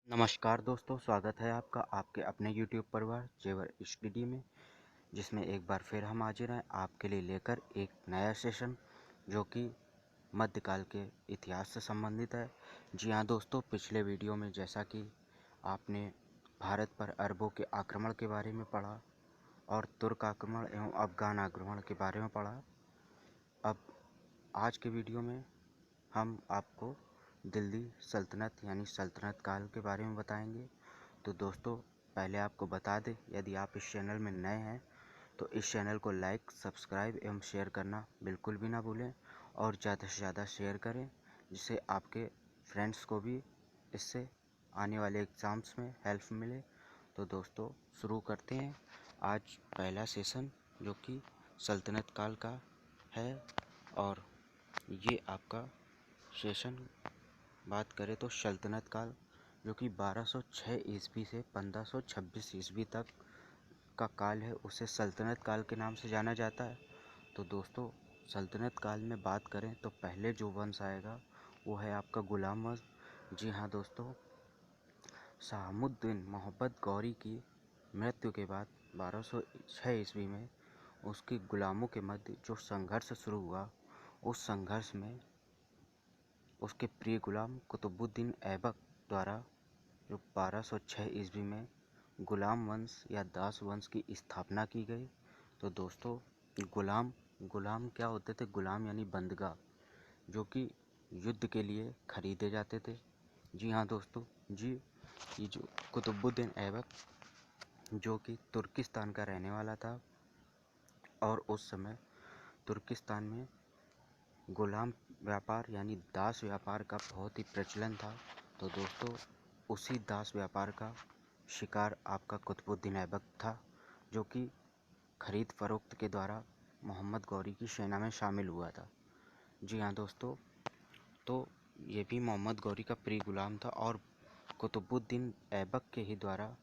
नमस्कार दोस्तों, स्वागत है आपका आपके अपने YouTube परिवार जेवर स्टडी में, जिसमें एक बार फिर हम हाजिर हैं आपके लिए लेकर एक नया सेशन जो कि मध्यकाल के इतिहास से संबंधित है। जी हाँ दोस्तों, पिछले वीडियो में जैसा कि आपने भारत पर अरबों के आक्रमण के बारे में पढ़ा और तुर्क आक्रमण एवं अफगान आक्रमण के बारे में पढ़ा, अब आज के वीडियो में हम आपको दिल्ली सल्तनत यानी सल्तनत काल के बारे में बताएंगे। तो दोस्तों, पहले आपको बता दें, यदि आप इस चैनल में नए हैं तो इस चैनल को लाइक, सब्सक्राइब एवं शेयर करना बिल्कुल भी ना भूलें और ज़्यादा से ज़्यादा शेयर करें, जिससे आपके फ्रेंड्स को भी इससे आने वाले एग्ज़ाम्स में हेल्प मिले। तो दोस्तों, शुरू करते हैं आज पहला सेशन जो कि सल्तनत काल का है। और ये आपका सेशन बात करें तो सल्तनत काल जो कि 1206 ईस्वी से 1526 ईस्वी तक का काल है, उसे सल्तनत काल के नाम से जाना जाता है। तो दोस्तों, सल्तनत काल में बात करें तो पहले जो वंश आएगा वो है आपका गुलाम वंश। जी हाँ दोस्तों, शहाबुद्दीन मोहम्मद गौरी की मृत्यु के बाद 1206 ईस्वी में उसके गुलामों के मध्य जो संघर्ष शुरू हुआ, उस संघर्ष में उसके प्रिय गुलाम कुतुबुद्दीन ऐबक द्वारा जो 1206 ईस्वी में गुलाम वंश या दास वंश की स्थापना की गई। तो दोस्तों, गुलाम गुलाम क्या होते थे? गुलाम यानी बंदगा, जो कि युद्ध के लिए खरीदे जाते थे। जी हाँ दोस्तों, जी ये जो कुतुबुद्दीन ऐबक जो कि तुर्किस्तान का रहने वाला था और उस समय तुर्किस्तान में गुलाम व्यापार यानी दास व्यापार का बहुत ही प्रचलन था। तो दोस्तों, उसी दास व्यापार का शिकार आपका कुतुबुद्दीन ऐबक था, जो कि खरीद फरोख्त के द्वारा मोहम्मद गौरी की सेना में शामिल हुआ था। जी हाँ दोस्तों, तो ये भी मोहम्मद गौरी का प्रिय गुलाम था और कुतुबुद्दीन ऐबक के ही द्वारा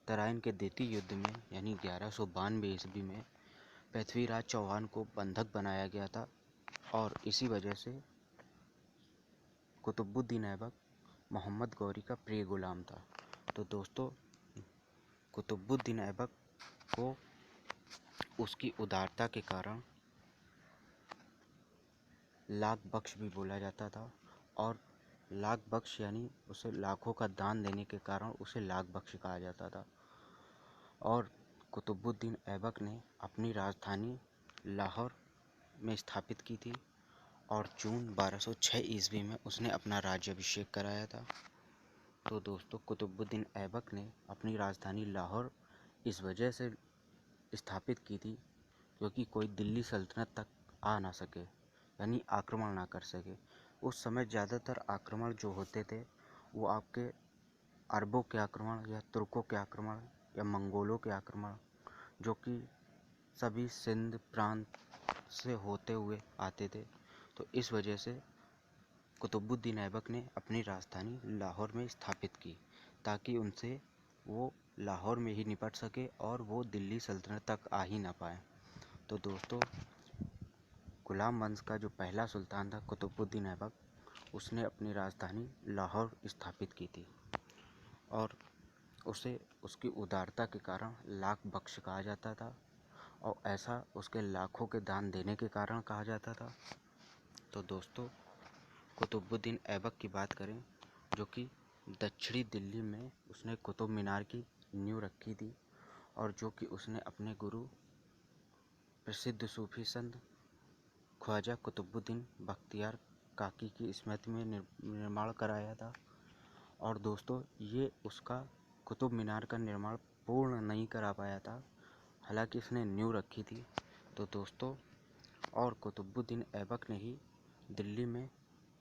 तराइन के देती युद्ध में यानी 1192 ईस्वी में पृथ्वीराज चौहान को बंधक बनाया गया था और इसी वजह से कुतुबुद्दीन ऐबक मोहम्मद गौरी का प्रिय गुलाम था। तो दोस्तों, कुतुबुद्दीन ऐबक को उसकी उदारता के कारण लाख बख्श भी बोला जाता था और लाख बख्श यानी उसे लाखों का दान देने के कारण उसे लाख बख्श कहा जाता था। और कुतुबुद्दीन ऐबक ने अपनी राजधानी लाहौर में स्थापित की थी और जून 1206 ईस्वी में उसने अपना राज्याभिषेक कराया था। तो दोस्तों, कुतुबुद्दीन ऐबक ने अपनी राजधानी लाहौर इस वजह से स्थापित की थी क्योंकि कोई दिल्ली सल्तनत तक आ ना सके, यानी आक्रमण ना कर सके। उस समय ज़्यादातर आक्रमण जो होते थे वो आपके अरबों के आक्रमण या तुर्कों के आक्रमण या मंगोलों के आक्रमण, जो कि सभी सिंध प्रांत से होते हुए आते थे। तो इस वजह से कुतुबुद्दीन ऐबक ने अपनी राजधानी लाहौर में स्थापित की ताकि उनसे वो लाहौर में ही निपट सके और वो दिल्ली सल्तनत तक आ ही ना पाए। तो दोस्तों, गुलाम वंश का जो पहला सुल्तान था कुतुबुद्दीन ऐबक, उसने अपनी राजधानी लाहौर स्थापित की थी और उसे उसकी उदारता के कारण लाख बख्श कहा जाता था और ऐसा उसके लाखों के दान देने के कारण कहा जाता था। तो दोस्तों, कुतुबुद्दीन ऐबक की बात करें जो कि दक्षिणी दिल्ली में उसने कुतुब मीनार की नींव रखी थी और जो कि उसने अपने गुरु प्रसिद्ध सूफी संत ख्वाजा कुतुबुद्दीन बख्तियार काकी की स्मृति में निर्माण कराया था। और दोस्तों, ये उसका कुतुब मीनार का निर्माण पूर्ण नहीं करा पाया था, हालांकि इसने नींव रखी थी। तो दोस्तों, और कुतुबुद्दीन ऐबक ने ही दिल्ली में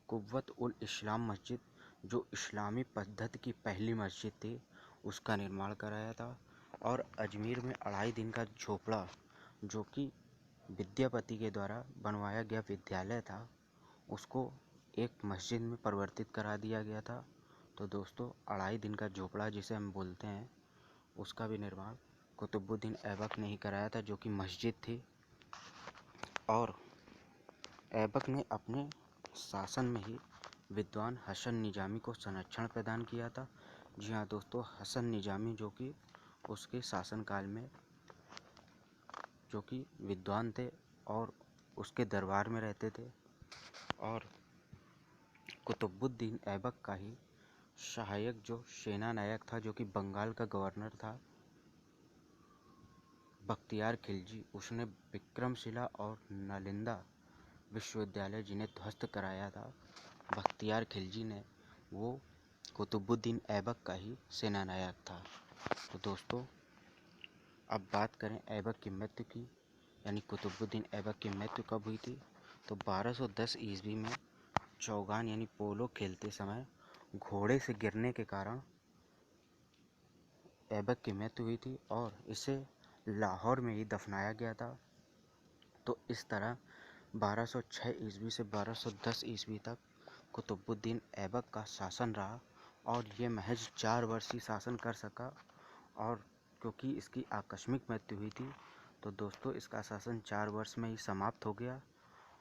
कुव्वत उल इस्लाम मस्जिद, जो इस्लामी पद्धति की पहली मस्जिद थी, उसका निर्माण कराया था। और अजमेर में 2.5 दिन का झोपड़ा, जो कि विद्यापति के द्वारा बनवाया गया विद्यालय था, उसको एक मस्जिद में परिवर्तित करा दिया गया था। तो दोस्तों, 2.5 दिन का झोपड़ा जिसे हम बोलते हैं, उसका भी निर्माण कुतुबुद्दीन ऐबक ने ही कराया था, जो कि मस्जिद थी। और ऐबक ने अपने शासन में ही विद्वान हसन निजामी को संरक्षण प्रदान किया था, जी हाँ दोस्तों, हसन निजामी जो कि उसके शासनकाल में जो कि विद्वान थे और उसके दरबार में रहते थे, और कुतुबुद्दीन ऐबक का ही सहायक जो सेना नायक था, जो कि बंगाल का गवर्नर था, बख्तियार खिलजी, उसने विक्रमशिला और नालंदा विश्वविद्यालय जिन्हें ध्वस्त कराया था बख्तियार खिलजी ने, वो कुतुबुद्दीन ऐबक का ही सेना नायक था। तो दोस्तों, अब बात करें ऐबक की मृत्यु की, यानी कुतुबुद्दीन ऐबक की मृत्यु कब हुई थी। तो 1210 ईस्वी में चौगान यानी पोलो खेलते समय घोड़े से गिरने के कारण ऐबक की मृत्यु हुई थी और इसे लाहौर में ही दफनाया गया था। तो इस तरह 1206 ईस्वी से 1210 ईस्वी तक कुतुबुद्दीन ऐबक का शासन रहा और ये महज 4 वर्ष ही शासन कर सका। और क्योंकि इसकी आकस्मिक मृत्यु हुई थी, तो दोस्तों इसका शासन 4 वर्ष में ही समाप्त हो गया।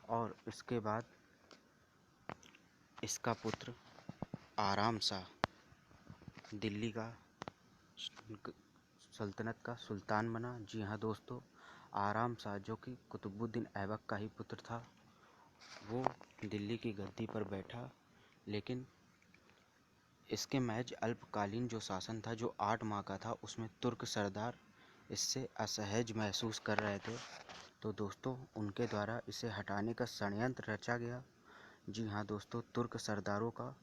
और इसके बाद इसका पुत्र आराम शाह दिल्ली का सल्तनत का सुल्तान बना। जी हाँ दोस्तों, आराम शाह जो कि कुतुबुद्दीन ऐबक का ही पुत्र था, वो दिल्ली की गद्दी पर बैठा। लेकिन इसके महज अल्पकालीन जो शासन था, जो 8 माह का था, उसमें तुर्क सरदार इससे असहज महसूस कर रहे थे। तो दोस्तों उनके द्वारा इसे हटाने का षड्यंत्र रचा गया। जी हाँ दोस्तों, तुर्क सरदारों का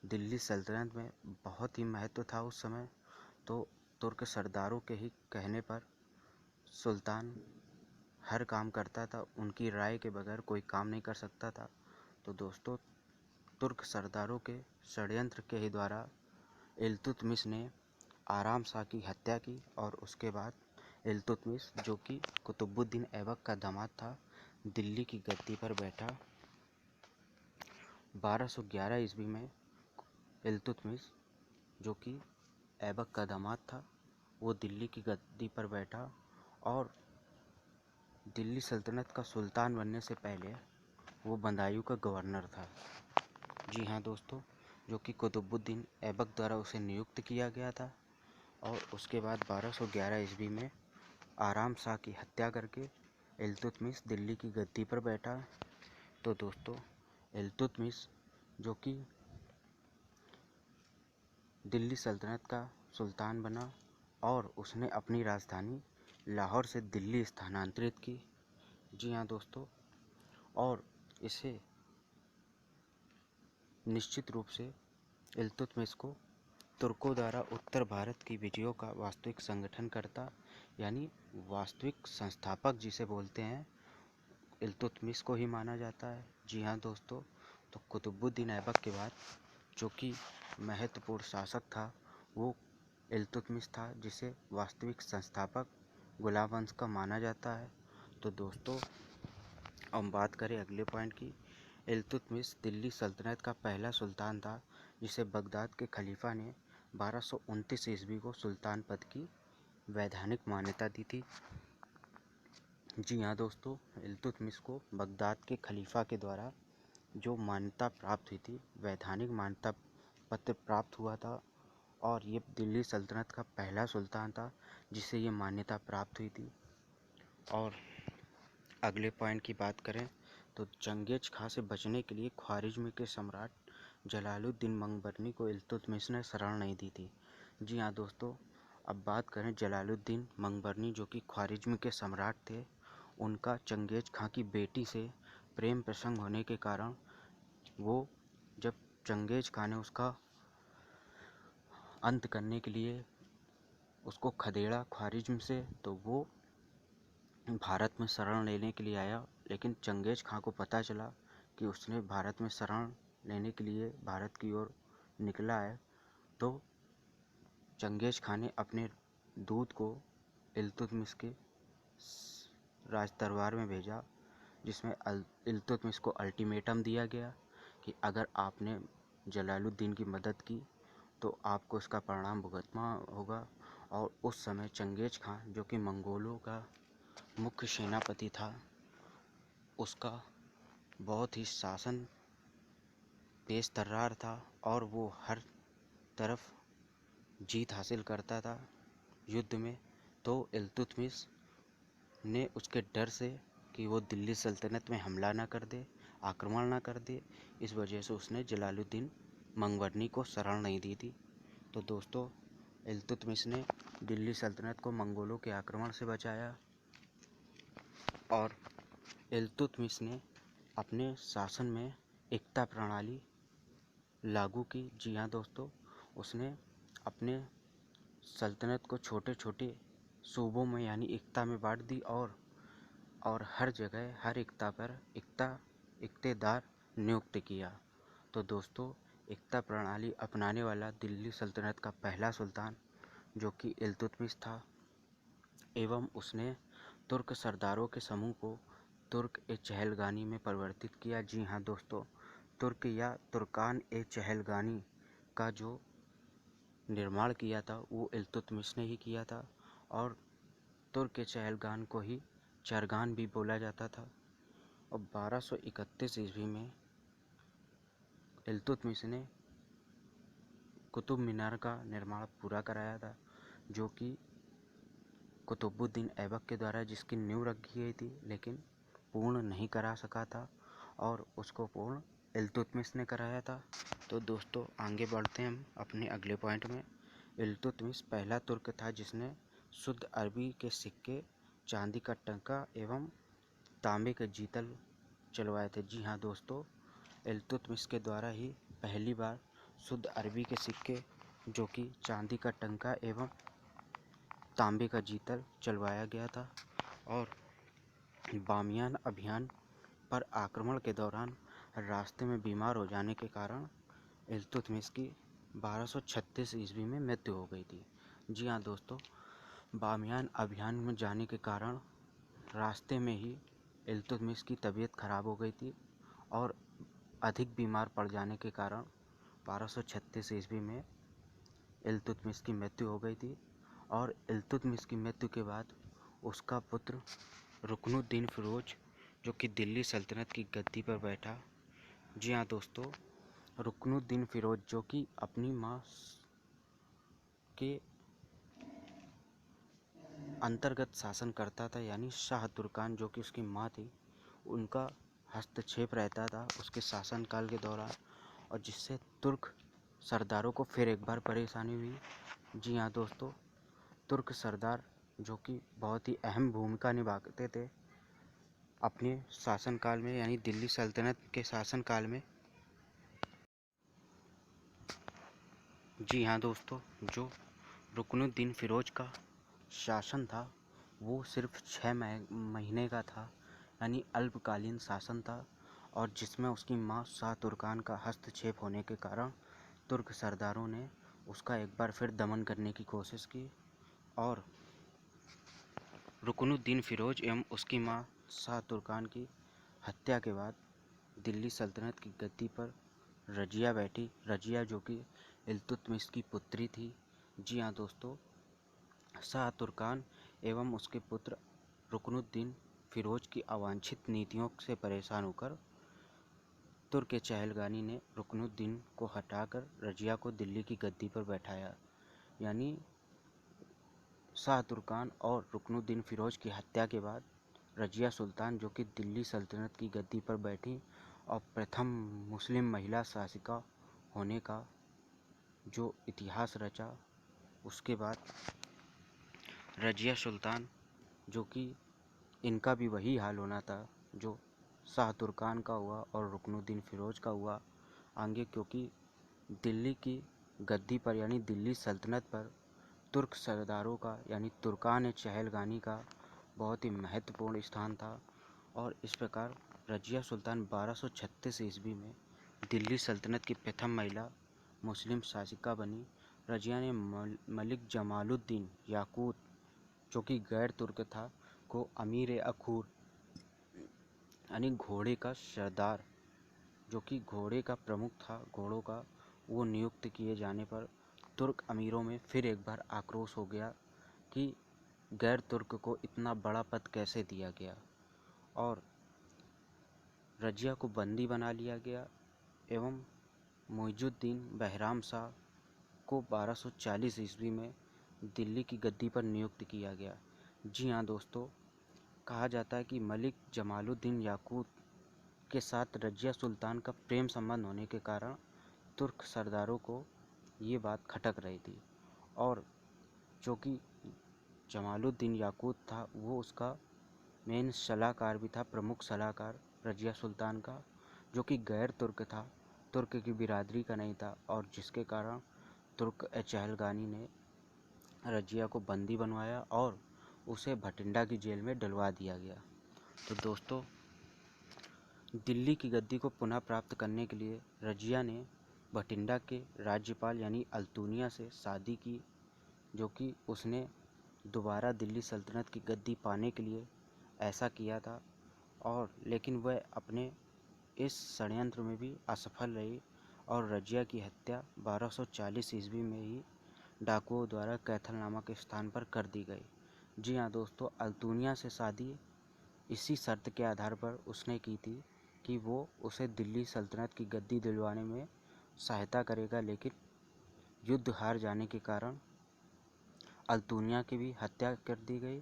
दिल्ली सल्तनत में बहुत ही महत्व था उस समय। तो तुर्क सरदारों के ही कहने पर सुल्तान हर काम करता था, उनकी राय के बगैर कोई काम नहीं कर सकता था। तो दोस्तों तुर्क सरदारों के षड्यंत्र के ही द्वारा इल्तुतमिश ने आराम शाह की हत्या की और उसके बाद इल्तुतमिश जो कि कुतुबुद्दीन ऐबक का दामाद था, दिल्ली की गद्दी पर बैठा। 1211 ईस्वी में इल्तुतमिश जो कि ऐबक का दामाद था, वो दिल्ली की गद्दी पर बैठा और दिल्ली सल्तनत का सुल्तान बनने से पहले वो बदायूं का गवर्नर था। जी हाँ दोस्तों, जो कि कुतुबुद्दीन ऐबक द्वारा उसे नियुक्त किया गया था। और उसके बाद 1211 ईस्वी में आराम शाह की हत्या करके इल्तुतमिश दिल्ली की गद्दी पर बैठा। तो दोस्तों इल्तुतमिश जो कि दिल्ली सल्तनत का सुल्तान बना और उसने अपनी राजधानी लाहौर से दिल्ली स्थानांतरित की। जी हाँ दोस्तों, और इसे निश्चित रूप से इल्तुतमिश को तुर्कों द्वारा उत्तर भारत की विजयों का वास्तविक संगठनकर्ता यानी वास्तविक संस्थापक जिसे बोलते हैं, इल्तुतमिश को ही माना जाता है। जी हाँ दोस्तों, तो कुतुबुद्दीन ऐबक के बाद जो कि महत्वपूर्ण शासक था, वो इल्तुतमिश था, जिसे वास्तविक संस्थापक गुलाब वंश का माना जाता है। तो दोस्तों हम बात करें अगले पॉइंट की। इल्तुतमिश दिल्ली सल्तनत का पहला सुल्तान था जिसे बगदाद के खलीफा ने 1229 ईस्वी को सुल्तान पद की वैधानिक मान्यता दी थी। जी हाँ दोस्तों, इल्तुतमिश को बगदाद के खलीफा के द्वारा जो मान्यता प्राप्त हुई थी, वैधानिक मान्यता पत्र प्राप्त हुआ था और ये दिल्ली सल्तनत का पहला सुल्तान था जिसे ये मान्यता प्राप्त हुई थी। और अगले पॉइंट की बात करें तो चंगेज खां से बचने के लिए ख्वारिज्म के सम्राट जलालुद्दीन मंगबरनी को इल्तुतमिश ने शरण नहीं दी थी। जी हाँ दोस्तों, अब बात करें जलालुद्दीन मंगबरनी जो कि ख्वारिज्म के सम्राट थे। उनका चंगेज खां की बेटी से प्रेम प्रसंग होने के कारण वो जब चंगेज खां ने उसका अंत करने के लिए उसको खदेड़ा ख्वारिज्म से, तो वो भारत में शरण लेने के लिए आया। लेकिन चंगेज खां को पता चला कि उसने भारत में शरण लेने के लिए भारत की ओर निकला है, तो चंगेज खां ने अपने दूत को इल्तुतमिश के राज दरबार में भेजा, जिसमें इल्तुतमिश को अल्टीमेटम दिया गया कि अगर आपने जलालुद्दीन की मदद की तो आपको इसका परिणाम भुगतना होगा। और उस समय चंगेज खां जो कि मंगोलों का मुख्य सेनापति था, उसका बहुत ही शासन तेज तर्रार था और वो हर तरफ जीत हासिल करता था युद्ध में, तो इल्तुतमिश ने उसके डर से कि वो दिल्ली सल्तनत में हमला ना कर दे, आक्रमण ना कर दे, इस वजह से उसने जलालुद्दीन मंगवरनी को शरण नहीं दी थी। तो दोस्तों, इल्तुतमिश ने दिल्ली सल्तनत को मंगोलों के आक्रमण से बचाया और इल्तुतमिश ने अपने शासन में एकता प्रणाली लागू की। जी हाँ दोस्तों, उसने अपने सल्तनत को छोटे छोटे सूबों में यानी एकता में बांट दी और हर जगह हर एकता पर इक्तेदार नियुक्त किया। तो दोस्तों, एकता प्रणाली अपनाने वाला दिल्ली सल्तनत का पहला सुल्तान जो कि इल्तुतमिश था, एवं उसने तुर्क सरदारों के समूह को तुर्क ए चहलगानी में परिवर्तित किया। जी हाँ दोस्तों, तुर्क या तुर्कान ए चहलगानी का जो निर्माण किया था वो इल्तुतमिश ने ही किया था और तुर्क ए चहलगान को ही चरगान भी बोला जाता था। और 1231 ईस्वी में इल्तुतमिश ने कुतुब मीनार का निर्माण पूरा कराया था, जो कि कुतुबुद्दीन ऐबक के द्वारा जिसकी नींव रखी गई थी, लेकिन पूर्ण नहीं करा सका था और उसको पूर्ण इल्तुतमिश ने कराया था। तो दोस्तों, आगे बढ़ते हैं हम अपने अगले पॉइंट में। इल्तुतमिश पहला तुर्क था जिसने शुद्ध अरबी के सिक्के, चांदी का टंका एवं तांबे के जीतल चलवाए थे। जी हाँ दोस्तों, इल्तुतमिश के द्वारा ही पहली बार शुद्ध अरबी के सिक्के, जो कि चांदी का टंका एवं तांबे का जीतल चलवाया गया था। और बामियान अभियान पर आक्रमण के दौरान रास्ते में बीमार हो जाने के कारण इल्तुतमिश की 1236 ईस्वी में मृत्यु हो गई थी। जी हाँ दोस्तों, बामियान अभियान में जाने के कारण रास्ते में ही इल्तुतमिश की तबीयत खराब हो गई थी और अधिक बीमार पड़ जाने के कारण 1236 ईस्वी में इल्तुतमिश की मृत्यु हो गई थी। और इल्तुतमिश की मृत्यु के बाद उसका पुत्र रुकनुद्दीन फिरोज, जो कि दिल्ली सल्तनत की गद्दी पर बैठा। जी हाँ दोस्तों, रुकनुद्दीन फिरोज जो कि अपनी माँ के अंतर्गत शासन करता था, यानी शाह तुर्कान जो कि उसकी माँ थी, उनका हस्तक्षेप रहता था उसके शासनकाल के दौरान, और जिससे तुर्क सरदारों को फिर एक बार परेशानी हुई। जी हाँ दोस्तों, तुर्क सरदार जो कि बहुत ही अहम भूमिका निभाते थे अपने शासनकाल में, यानी दिल्ली सल्तनत के शासनकाल में। जी हाँ दोस्तों, जो रुकनुद्दीन फिरोज का शासन था वो सिर्फ 6 महीने का था, यानी अल्पकालीन शासन था, और जिसमें उसकी माँ शाह तुर्कान का हस्तक्षेप होने के कारण तुर्क सरदारों ने उसका एक बार फिर दमन करने की कोशिश की। और रुकनुद्दीन फिरोज एवं उसकी माँ शाह तुर्कान की हत्या के बाद दिल्ली सल्तनत की गद्दी पर रजिया बैठी। रजिया जो कि इल्तुतमिश की पुत्री थी। जी हाँ दोस्तों, शाह तुर्कान एवं उसके पुत्र रुकनुद्दीन फिरोज की अवांछित नीतियों से परेशान होकर तुर्क चहलगानी ने रुकनुद्दीन को हटाकर रजिया को दिल्ली की गद्दी पर बैठाया। यानी शाह तुर्कान और रुकनुद्दीन फिरोज की हत्या के बाद रजिया सुल्तान जो कि दिल्ली सल्तनत की गद्दी पर बैठी और प्रथम मुस्लिम महिला शासिका होने का जो इतिहास रचा। उसके बाद रजिया सुल्तान जो कि इनका भी वही हाल होना था जो शाह तुर्कान का हुआ और रुकनुद्दीन फिरोज का हुआ आगे, क्योंकि दिल्ली की गद्दी पर यानी दिल्ली सल्तनत पर तुर्क सरदारों का यानी तुर्कान चहलगानी का बहुत ही महत्वपूर्ण स्थान था। और इस प्रकार रजिया सुल्तान 1236 ईस्वी में दिल्ली सल्तनत की प्रथम महिला मुस्लिम शासिका बनी। रजिया ने मलिक जमालुद्दीन याकूत जो कि गैर तुर्क था को अमीर अखूर यानी घोड़े का सरदार, जो कि घोड़े का प्रमुख था घोड़ों का, वो नियुक्त किए जाने पर तुर्क अमीरों में फिर एक बार आक्रोश हो गया कि गैर तुर्क को इतना बड़ा पद कैसे दिया गया। और रजिया को बंदी बना लिया गया एवं मुइजुद्दीन बहराम शाह को 1240 ईस्वी में दिल्ली की गद्दी पर नियुक्त किया गया। जी हाँ दोस्तों, कहा जाता है कि मलिक जमालुद्दीन याकूत के साथ रजिया सुल्तान का प्रेम संबंध होने के कारण तुर्क सरदारों को ये बात खटक रही थी, और जो कि जमालुद्दीन याकूत था वो उसका मेन सलाहकार भी था, प्रमुख सलाहकार रजिया सुल्तान का, जो कि गैर तुर्क था, तुर्क की बिरादरी का नहीं था, और जिसके कारण तुर्क चहलगानी ने रजिया को बंदी बनवाया और उसे भटिंडा की जेल में डलवा दिया गया। तो दोस्तों, दिल्ली की गद्दी को पुनः प्राप्त करने के लिए रजिया ने भटिंडा के राज्यपाल यानी अल्तुनिया से शादी की, जो कि उसने दोबारा दिल्ली सल्तनत की गद्दी पाने के लिए ऐसा किया था, और लेकिन वह अपने इस षड्यंत्र में भी असफल रही और रजिया की हत्या 1240 ईस्वी में ही डाकुओं द्वारा कैथल नामक स्थान पर कर दी गई। जी हाँ दोस्तों, अल्तुनिया से शादी इसी शर्त के आधार पर उसने की थी कि वो उसे दिल्ली सल्तनत की गद्दी दिलवाने में सहायता करेगा, लेकिन युद्ध हार जाने के कारण अल्तुनिया की भी हत्या कर दी गई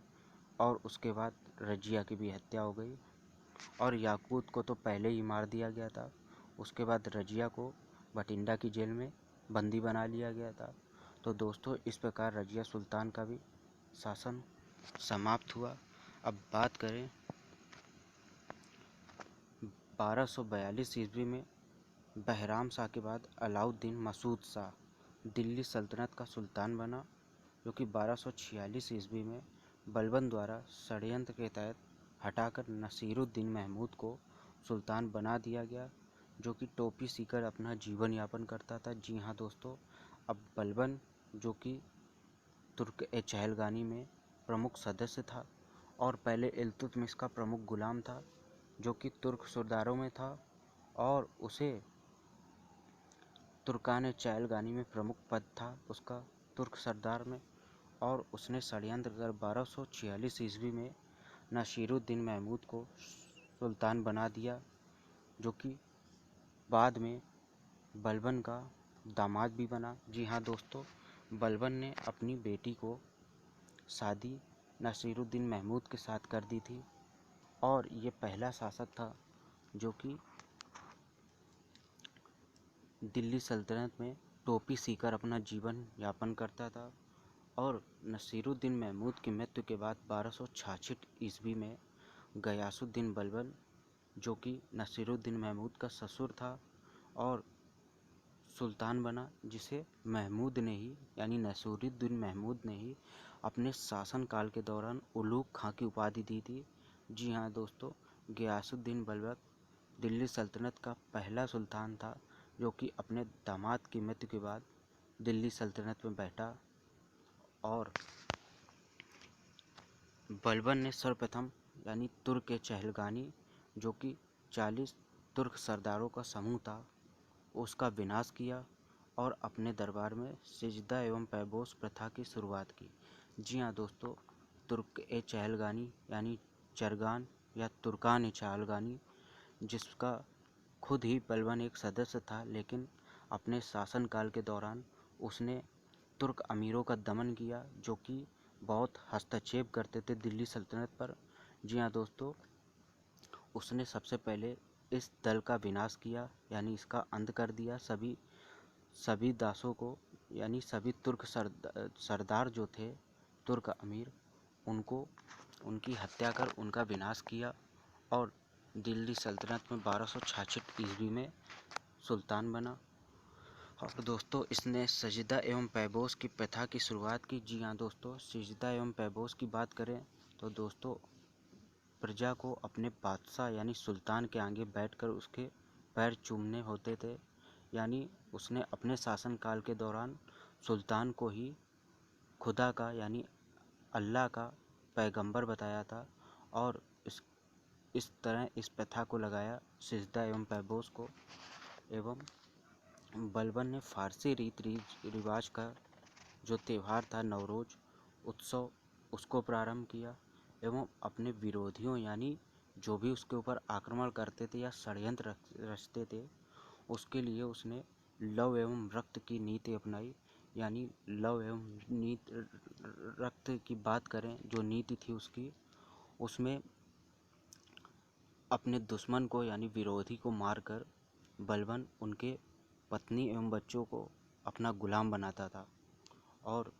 और उसके बाद रजिया की भी हत्या हो गई, और याकूत को तो पहले ही मार दिया गया था। उसके बाद रजिया को भटिंडा की जेल में बंदी बना लिया गया था। तो दोस्तों, इस प्रकार रजिया सुल्तान का भी शासन समाप्त हुआ। अब बात करें 1242 ईस्वी में बहराम शाह के बाद अलाउद्दीन मसूद शाह दिल्ली सल्तनत का सुल्तान बना, जो कि 1246 ईस्वी में बलबन द्वारा षड्यंत्र के तहत हटाकर नसीरुद्दीन महमूद को सुल्तान बना दिया गया, जो कि टोपी सीकर अपना जीवन यापन करता था। जी हाँ दोस्तों, अब बलबन जो कि तुर्क चहलगानी में प्रमुख सदस्य था और पहले इल्तुतमिश का प्रमुख गुलाम था, जो कि तुर्क सरदारों में था, और उसे तुर्कान चहलगानी में प्रमुख पद था उसका तुर्क सरदार में, और उसने षड्यंत्र कर 1246 ईस्वी में नसीरुद्दीन महमूद को सुल्तान बना दिया, जो कि बाद में बलबन का दामाद भी बना। जी हाँ दोस्तों, बलबन ने अपनी बेटी को शादी नसीरुद्दीन महमूद के साथ कर दी थी, और ये पहला शासक था जो कि दिल्ली सल्तनत में टोपी सीकर अपना जीवन यापन करता था। और नसीरुद्दीन महमूद की मृत्यु के बाद 1266 ईस्वी में गयासुद्दीन बलबन, जो कि नसीरुद्दीन महमूद का ससुर था, और सुल्तान बना, जिसे महमूद ने ही यानी नसीरुद्दीन महमूद ने ही अपने शासनकाल के दौरान उलूग खां की उपाधि दी थी। जी हाँ दोस्तों, गयासुद्दीन बलबन दिल्ली सल्तनत का पहला सुल्तान था जो कि अपने दामाद की मृत्यु के बाद दिल्ली सल्तनत में बैठा, और बलबन ने सर्वप्रथम यानी तुर्क चहलगानी, जो कि 40 तुर्क सरदारों का समूह था, उसका विनाश किया और अपने दरबार में सिजदा एवं पैबोस प्रथा की शुरुआत की। जी हाँ दोस्तों, तुर्क चहलगानी यानी चरगान या तुर्कान चहलगानी, जिसका खुद ही बलबन एक सदस्य था, लेकिन अपने शासनकाल के दौरान उसने तुर्क अमीरों का दमन किया, जो कि बहुत हस्तक्षेप करते थे दिल्ली सल्तनत पर। जी हाँ दोस्तों, उसने सबसे पहले इस दल का विनाश किया, यानी इसका अंत कर दिया। सभी दासों को यानी सभी तुर्क सरदार जो थे तुर्क अमीर, उनको उनकी हत्या कर उनका विनाश किया, और दिल्ली सल्तनत में 1266 ईस्वी में सुल्तान बना। और दोस्तों, इसने सजदा एवं पैबोस की प्रथा की शुरुआत की। जी हाँ दोस्तों, सजदा एवं पैबोस की बात करें तो दोस्तों, प्रजा को अपने बादशाह यानी सुल्तान के आगे बैठकर उसके पैर चूमने होते थे, यानी उसने अपने शासनकाल के दौरान सुल्तान को ही खुदा का यानी अल्लाह का पैगंबर बताया था, और इस तरह इस प्रथा को लगाया सिजदा एवं पैबोस को। एवं बलबन ने फारसी रीति रिवाज का जो त्यौहार था नवरोज उत्सव, उसको प्रारंभ किया, एवं अपने विरोधियों यानी जो भी उसके ऊपर आक्रमण करते थे या षड्यंत्र रचते थे, उसके लिए उसने लव एवं रक्त की नीति अपनाई, यानी लव एवं नीति रक्त की बात करें, जो नीति थी उसकी, उसमें अपने दुश्मन को यानी विरोधी को मारकर बलबन उनके पत्नी एवं बच्चों को अपना गुलाम बनाता था। और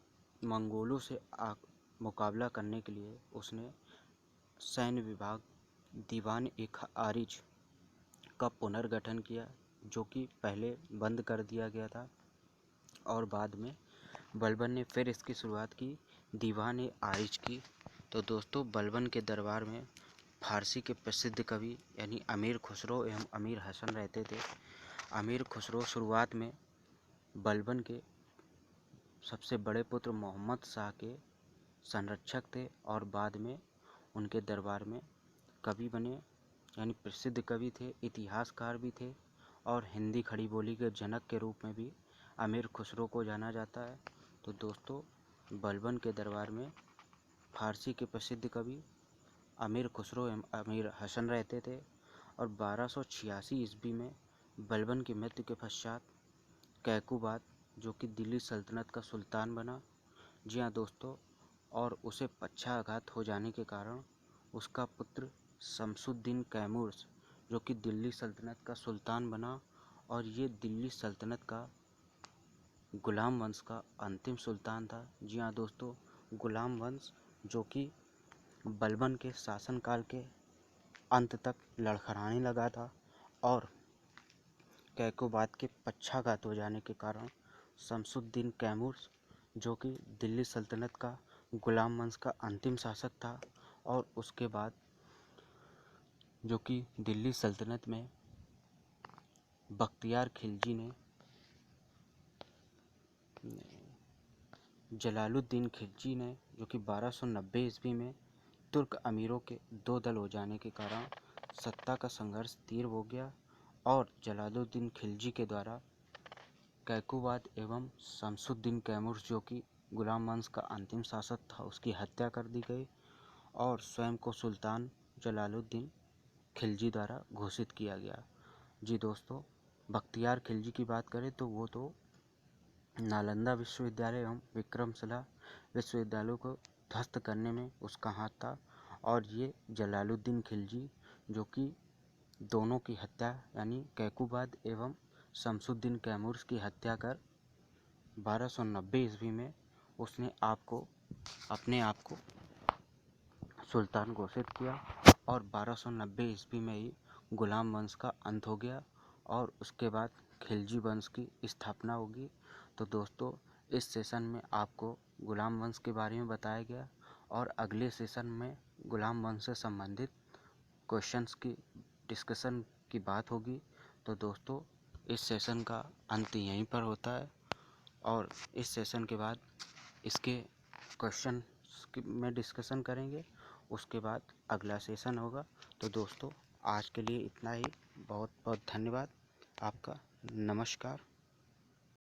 मंगोलों से मुकाबला करने के लिए उसने सैन्य विभाग दीवान ए आरिज का पुनर्गठन किया, जो कि पहले बंद कर दिया गया था, और बाद में बलबन ने फिर इसकी शुरुआत की, दीवान ए आरिज की। तो दोस्तों, बलबन के दरबार में फारसी के प्रसिद्ध कवि यानी अमीर खुसरो एवं अमीर हसन रहते थे। अमीर खुसरो शुरुआत में बलबन के सबसे बड़े पुत्र मोहम्मद शाह के संरक्षक थे, और बाद में उनके दरबार में कवि बने, यानी प्रसिद्ध कवि थे, इतिहासकार भी थे, और हिंदी खड़ी बोली के जनक के रूप में भी अमीर खुसरो को जाना जाता है। तो दोस्तों, बलबन के दरबार में फारसी के प्रसिद्ध कवि अमीर खुसरो एवं अमीर हसन रहते थे। और 1286 ईस्वी में बलबन की मृत्यु के पश्चात कैकुबाद, जो कि दिल्ली सल्तनत का सुल्तान बना। जी हाँ दोस्तों, और उसे पक्षाघात हो जाने के कारण उसका पुत्र शमसुद्दीन कैमूर, जो कि दिल्ली सल्तनत का सुल्तान बना, और ये दिल्ली सल्तनत का गुलाम वंश का अंतिम सुल्तान था। जी हाँ दोस्तों, गुलाम वंश जो कि बलबन के शासनकाल के अंत तक लड़खड़ाने लगा था, और कैकोबाद के पक्षाघात हो जाने के कारण शमसुद्दीन कैमूर, जो कि दिल्ली सल्तनत का गुलाम वंश का अंतिम शासक था, और उसके बाद जो कि दिल्ली सल्तनत में बख्तियार खिलजी ने जलालुद्दीन खिलजी ने, जो कि 1290 ईस्वी में तुर्क अमीरों के दो दल हो जाने के कारण सत्ता का संघर्ष तीव्र हो गया, और जलालुद्दीन खिलजी के द्वारा कैकुबाद एवं शमसुद्दीन कैमूर, जो कि गुलाम वंश का अंतिम शासक था, उसकी हत्या कर दी गई, और स्वयं को सुल्तान जलालुद्दीन खिलजी द्वारा घोषित किया गया। जी दोस्तों, बख्तियार खिलजी की बात करें तो वो तो नालंदा विश्वविद्यालय एवं विक्रमशिला विश्वविद्यालय को ध्वस्त करने में उसका हाथ था, और ये जलालुद्दीन खिलजी, जो कि दोनों की हत्या यानी कैकुबाद एवं शमसुद्दीन कैमूर की हत्या कर 1290 ईस्वी में उसने अपने आप को सुल्तान घोषित किया, और 1290 ईस्वी में ही गुलाम वंश का अंत हो गया, और उसके बाद खिलजी वंश की स्थापना होगी। तो दोस्तों, इस सेशन में आपको गुलाम वंश के बारे में बताया गया, और अगले सेशन में गुलाम वंश से संबंधित क्वेश्चंस की डिस्कशन की बात होगी। तो दोस्तों, इस सेशन का अंत यहीं पर होता है, और इस सेशन के बाद इसके क्वेश्चन में डिस्कशन करेंगे, उसके बाद अगला सेशन होगा। तो दोस्तों, आज के लिए इतना ही। बहुत बहुत धन्यवाद आपका। नमस्कार।